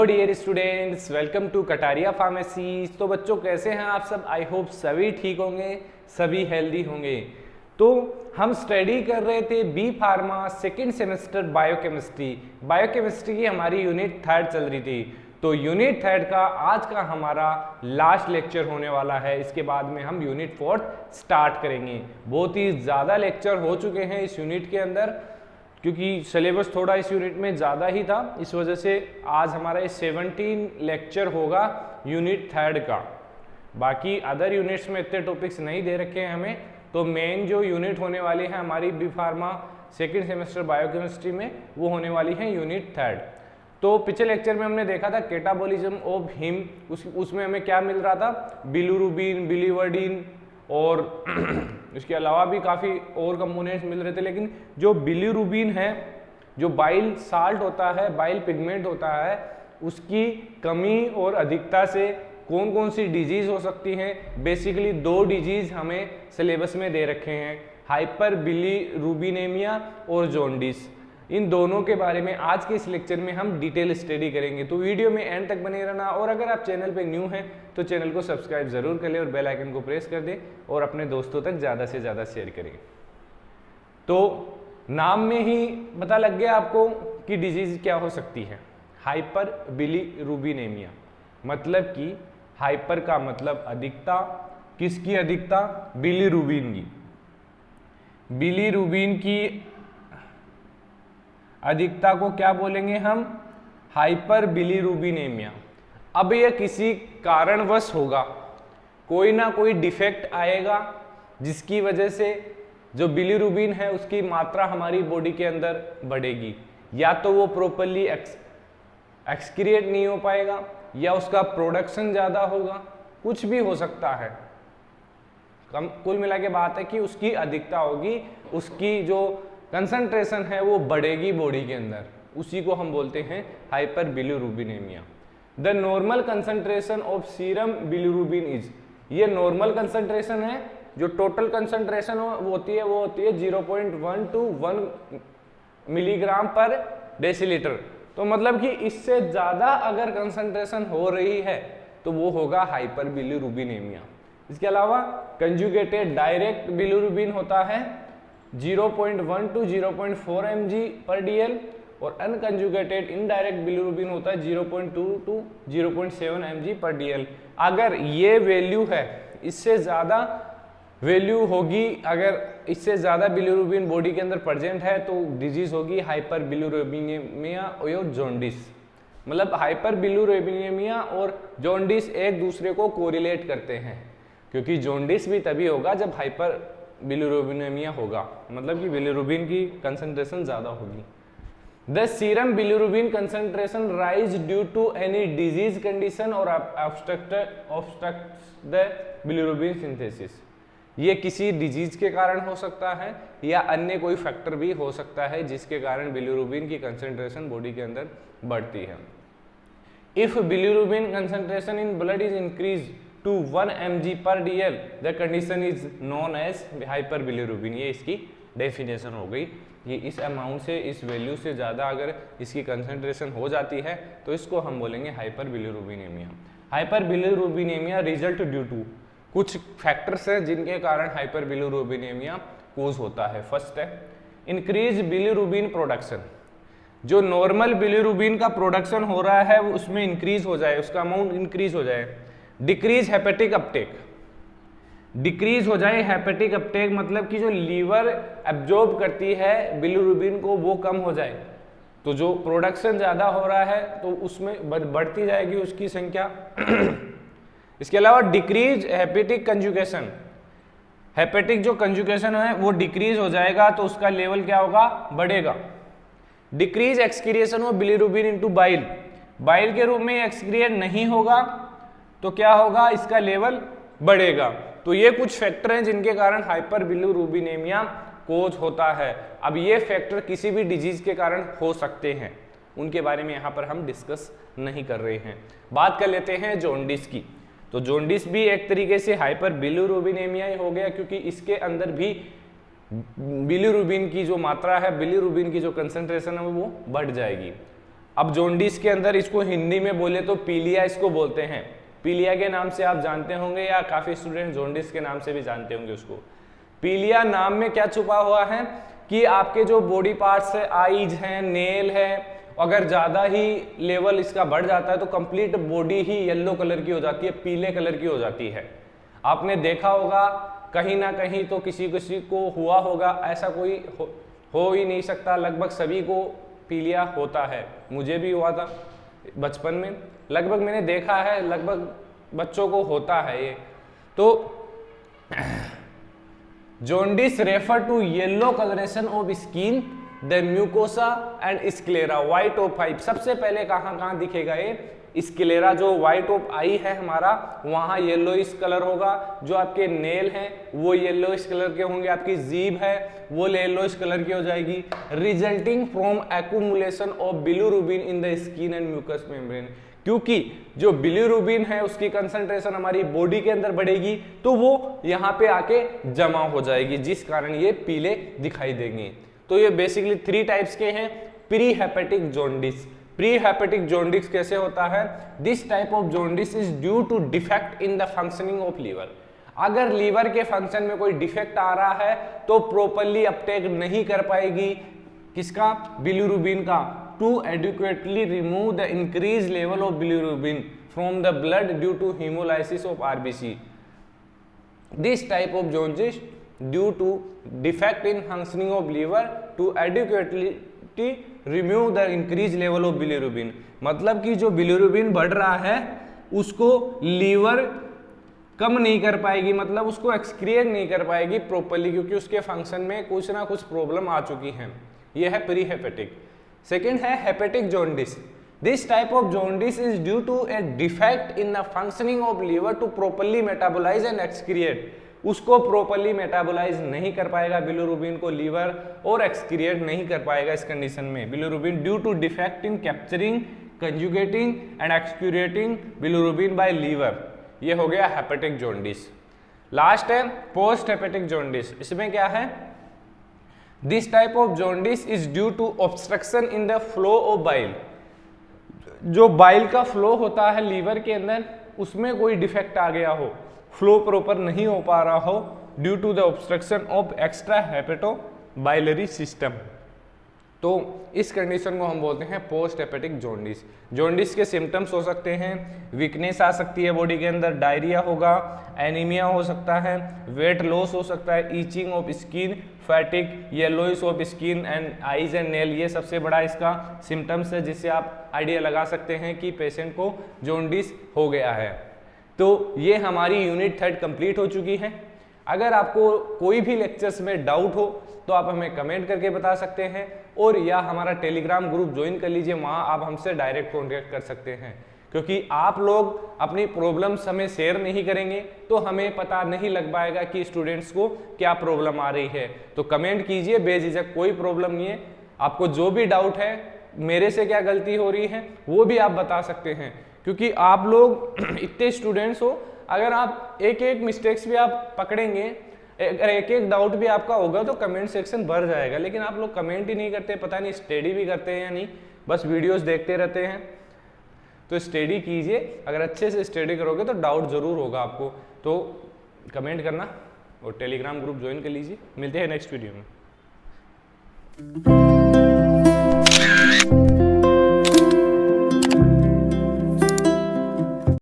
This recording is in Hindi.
Dear students, welcome to Kataria pharmacy. तो बच्चों कैसे हैं आप सब? आई होप सभी ठीक होंगे, सभी हेल्दी होंगे। तो हम स्टडी कर रहे थे B pharma second semester biochemistry की हमारी यूनिट 3 चल रही थी। तो यूनिट 3 का आज का हमारा लास्ट लेक्चर होने वाला है। इसके बाद में हम यूनिट 4 स्टार्ट करेंगे। बहुत ही ज़्यादा लेक्चर हो चुके हैं इस यूनिट के अंदर, क्योंकि सिलेबस थोड़ा इस यूनिट में ज़्यादा ही था। इस वजह से आज हमारा ये 17 लेक्चर होगा यूनिट 3 का। बाकी अदर यूनिट्स में इतने टॉपिक्स नहीं दे रखे हैं हमें। तो मेन जो यूनिट होने वाली है हमारी B pharma second semester biochemistry में, वो होने वाली है यूनिट 3। तो पिछले लेक्चर में हमने देखा था कैटाबॉलिज्म ऑफ हिम। उसमें हमें क्या मिल रहा था? बिलिरुबिन, बिलीवर्डिन और इसके अलावा भी काफ़ी और कंपोनेंट्स मिल रहे थे। लेकिन जो बिलिरुबिन है, जो बाइल साल्ट होता है, बाइल पिगमेंट होता है, उसकी कमी और अधिकता से कौन कौन सी डिजीज हो सकती हैं? बेसिकली 2 डिजीज हमें सिलेबस में दे रखे हैं, हाइपर बिलिरुबिनेमिया और जॉन्डिस। इन दोनों के बारे में आज के इस लेक्चर में हम डिटेल स्टडी करेंगे। तो वीडियो में एंड तक बने रहना। और अगर आप चैनल पे न्यू हैं तो चैनल को सब्सक्राइब जरूर कर लें और बेल आइकन को प्रेस कर दें और अपने दोस्तों तक ज़्यादा से ज़्यादा शेयर करें। तो नाम में ही पता लग गया आपको कि डिजीज क्या हो सकती है। हाइपर बिलिरुबिनेमिया मतलब कि हाइपर का मतलब अधिकता। किसकी अधिकता? बिलिरुबिन की। बिलिरुबिन की अधिकता को क्या बोलेंगे हम? हाइपर बिलिरुबिनेमिया। अब यह किसी कारणवश होगा, कोई ना कोई डिफेक्ट आएगा जिसकी वजह से जो बिलिरुबिन है उसकी मात्रा हमारी बॉडी के अंदर बढ़ेगी। या तो वो प्रॉपरली एक्सक्रिएट नहीं हो पाएगा, या उसका प्रोडक्शन ज़्यादा होगा, कुछ भी हो सकता है। कुल मिला के बात है कि उसकी अधिकता होगी, उसकी जो कंसंट्रेशन है वो बढ़ेगी बॉडी के अंदर। उसी को हम बोलते हैं hyper bilirubinemia. The normal concentration of serum bilirubin is, ये नॉर्मल कंसंट्रेशन है। जो टोटल कंसंट्रेशन वो होती है 0.1 to 1 मिलीग्राम पर डेसीलीटर। तो मतलब कि इससे ज़्यादा अगर कंसंट्रेशन हो रही है तो वो होगा हाइपर बिलिरुबिनेमिया। इसके अलावा कंजुगेटेड डायरेक्ट बिलिरुबिन होता है 0.1 to 0.4 mg पर DL, और अनकंजुगेटेड इनडायरेक्ट बिलिरुबिन होता है 0.2 to 0.7 mg पर DL। अगर ये वैल्यू है, इससे ज़्यादा वैल्यू होगी, अगर इससे ज़्यादा बिलिरुबिन बॉडी के अंदर प्रेजेंट है तो डिजीज होगी हाइपर बिलिरुबिनेमिया और जॉन्डिस। मतलब हाइपर बिलिरुबिनेमिया और जॉन्डिस एक दूसरे को कोरिलेट करते हैं, क्योंकि जॉन्डिस भी तभी होगा जब हाइपर बिलिरुबिनेमिया होगा, मतलब कि बिलिरुबिन की कंसंट्रेशन ज़्यादा होगी। The serum bilirubin concentration rise due to any disease condition or obstruct the bilirubin synthesis. ये किसी डिजीज के कारण हो सकता है या अन्य कोई फैक्टर भी हो सकता है जिसके कारण बिलिरुबिन की कंसंट्रेशन बॉडी के अंदर बढ़ती है। If bilirubin concentration in blood is increase to 1 mg per DL, the condition is known as hyper bilirubin. ये इसकी डेफिनेशन हो गई कि इस अमाउंट से, इस वैल्यू से ज़्यादा अगर इसकी कंसंट्रेशन हो जाती है तो इसको हम बोलेंगे hyper bilirubinemia. Hyper bilirubinemia result due to, कुछ फैक्टर्स हैं जिनके कारण हाइपर बिलिरुबिनेमिया कोज होता है। फर्स्ट है इंक्रीज बिलिरुबिन प्रोडक्शन। जो नॉर्मल बिलिरुबिन का प्रोडक्शन हो रहा है उसमें इंक्रीज हो जाए, उसका अमाउंट इंक्रीज हो जाए। डिक्रीज हेपेटिक अपटेक, डिक्रीज हो जाए हेपेटिक अपटेक मतलब कि जो लीवर एब्जॉर्ब करती है बिलिरुबिन को वो कम हो जाए। तो जो प्रोडक्शन ज़्यादा हो रहा है तो उसमें बढ़ती जाएगी उसकी संख्या। इसके अलावा डिक्रीज हेपेटिक कंजुगेशन, हेपेटिक जो कंजुगेशन है वो डिक्रीज हो जाएगा तो उसका लेवल क्या होगा? बढ़ेगा। Decrease excretion of bilirubin into bile, bile के रूप में एक्सक्रिएट नहीं होगा तो क्या होगा? इसका लेवल बढ़ेगा। तो ये कुछ फैक्टर हैं जिनके कारण हाइपर बिलिरुबिनेमिया कोज होता है। अब ये फैक्टर किसी भी डिजीज के कारण हो सकते हैं, उनके बारे में यहाँ पर हम डिस्कस नहीं कर रहे हैं। बात कर लेते हैं जॉन्डिस की। तो जॉन्डिस भी एक तरीके से हाइपर बिलिरुबिनेमिया ही हो गया, क्योंकि इसके अंदर भी बिलिरुबिन की जो मात्रा है, बिलिरुबिन की जो कंसंट्रेशन है वो बढ़ जाएगी। अब जॉन्डिस के अंदर इसको हिंदी में बोले तो पीलिया इसको बोलते हैं, पीलिया के नाम से आप जानते होंगे या काफी स्टूडेंट जॉन्डिस के नाम से भी जानते होंगे उसको। पीलिया नाम में क्या छुपा हुआ है कि आपके जो बॉडी पार्ट्स है, आईज हैं, नेल है, अगर ज्यादा ही लेवल इसका बढ़ जाता है तो कंप्लीट बॉडी ही येलो कलर की हो जाती है, पीले कलर की हो जाती है। आपने देखा होगा कहीं ना कहीं तो किसी किसी को हुआ होगा, ऐसा कोई हो ही नहीं सकता, लगभग सभी को पीलिया होता है, मुझे भी हुआ था बचपन में, लगभग मैंने देखा है लगभग बच्चों को होता है ये। तो jaundice refer to yellow coloration of skin, the mucosa and sclera, white of eye. सबसे पहले कहाँ दिखेगा ये, स्क्लेरा जो व्हाइट ऑफ आई है हमारा, वहां येलोइश कलर होगा, जो आपके नेल हैं वो येलोइश कलर के होंगे, आपकी जीभ है वो येलोइश कलर की हो जाएगी, resulting from accumulation of bilirubin in the skin and mucous membrane. क्योंकि जो बिलिरुबिन है उसकी कंसंट्रेशन हमारी बॉडी के अंदर बढ़ेगी तो वो यहाँ पे आके जमा हो जाएगी, जिस कारण ये पीले दिखाई देंगे। तो ये बेसिकली 3 टाइप्स के हैं। Pre hepatic jaundice, pre hepatic jaundice कैसे होता है, this type of jaundice is due to defect in the functioning of liver. अगर लीवर के फंक्शन में कोई डिफेक्ट आ रहा है तो प्रॉपर्ली अपटेक नहीं कर पाएगी किसका, बिलिरुबिन का, to adequately remove the increased level of bilirubin from the blood due to hemolysis of RBC. This type of jaundice due to defect in functioning of liver to adequately remove the increased level of bilirubin। मतलब कि जो बिलिरुबिन बढ़ रहा है उसको लीवर कम नहीं कर पाएगी, मतलब उसको एक्सक्रिएट नहीं कर पाएगी प्रॉपर्ली, क्योंकि उसके फंक्शन में कुछ ना कुछ प्रॉब्लम आ चुकी है। यह है प्री हेपेटिक। सेकेंड है hepatic jaundice, this type of jaundice is due to a defect in the functioning of liver to properly metabolise and excrete. उसको प्रॉपर्ली मेटाबोलाइज नहीं कर पाएगा बिलिरुबिन को लीवर, और एक्सक्रिएट नहीं कर पाएगा इस कंडीशन में bilirubin, due to defect in capturing, conjugating and excreting bilirubin by liver. ये हो गया हेपेटिक जॉन्डिस। लास्ट है पोस्ट हेपेटिक जॉन्डिस। इसमें क्या है, this type of jaundice is due to obstruction in the flow of bile. जो बाइल का फ्लो होता है लीवर के अंदर उसमें कोई डिफेक्ट आ गया हो, फ्लो प्रॉपर नहीं हो पा रहा हो, due to the obstruction of extra hepato biliary system. तो इस कंडीशन को हम बोलते हैं पोस्ट हेपेटिक जॉन्डिस। जॉन्डिस के सिम्टम्स हो सकते हैं, वीकनेस आ सकती है बॉडी के अंदर, डायरिया होगा, एनीमिया हो सकता है, वेट लॉस हो सकता है, itching of skin, फैटिक, yellowish of skin and eyes and nail. ये सबसे बड़ा इसका सिम्टम्स है जिससे आप आइडिया लगा सकते हैं कि पेशेंट को जॉन्डिस हो गया है। तो ये हमारी यूनिट 3 कंप्लीट हो चुकी है। अगर आपको कोई भी लेक्चर्स में डाउट हो तो आप हमें कमेंट करके बता सकते हैं, और या हमारा टेलीग्राम ग्रुप ज्वाइन कर लीजिए, वहाँ आप हमसे डायरेक्ट कॉन्टेक्ट कर सकते हैं। क्योंकि आप लोग अपनी प्रॉब्लम्स हमें शेयर नहीं करेंगे तो हमें पता नहीं लग पाएगा कि स्टूडेंट्स को क्या प्रॉब्लम आ रही है। तो कमेंट कीजिए बेझिझक, कोई प्रॉब्लम नहीं है। आपको जो भी डाउट है, मेरे से क्या गलती हो रही है वो भी आप बता सकते हैं, क्योंकि आप लोग इतने स्टूडेंट्स हो, अगर आप एक एक मिस्टेक्स भी आप पकड़ेंगे, अगर एक एक डाउट भी आपका होगा तो कमेंट सेक्शन भर जाएगा। लेकिन आप लोग कमेंट ही नहीं करते, पता नहीं स्टडी भी करते हैं या नहीं, बस वीडियोस देखते रहते हैं। तो स्टडी कीजिए, अगर अच्छे से स्टडी करोगे तो डाउट जरूर होगा आपको। तो कमेंट करना और टेलीग्राम ग्रुप ज्वाइन कर लीजिए। मिलते हैं नेक्स्ट वीडियो में।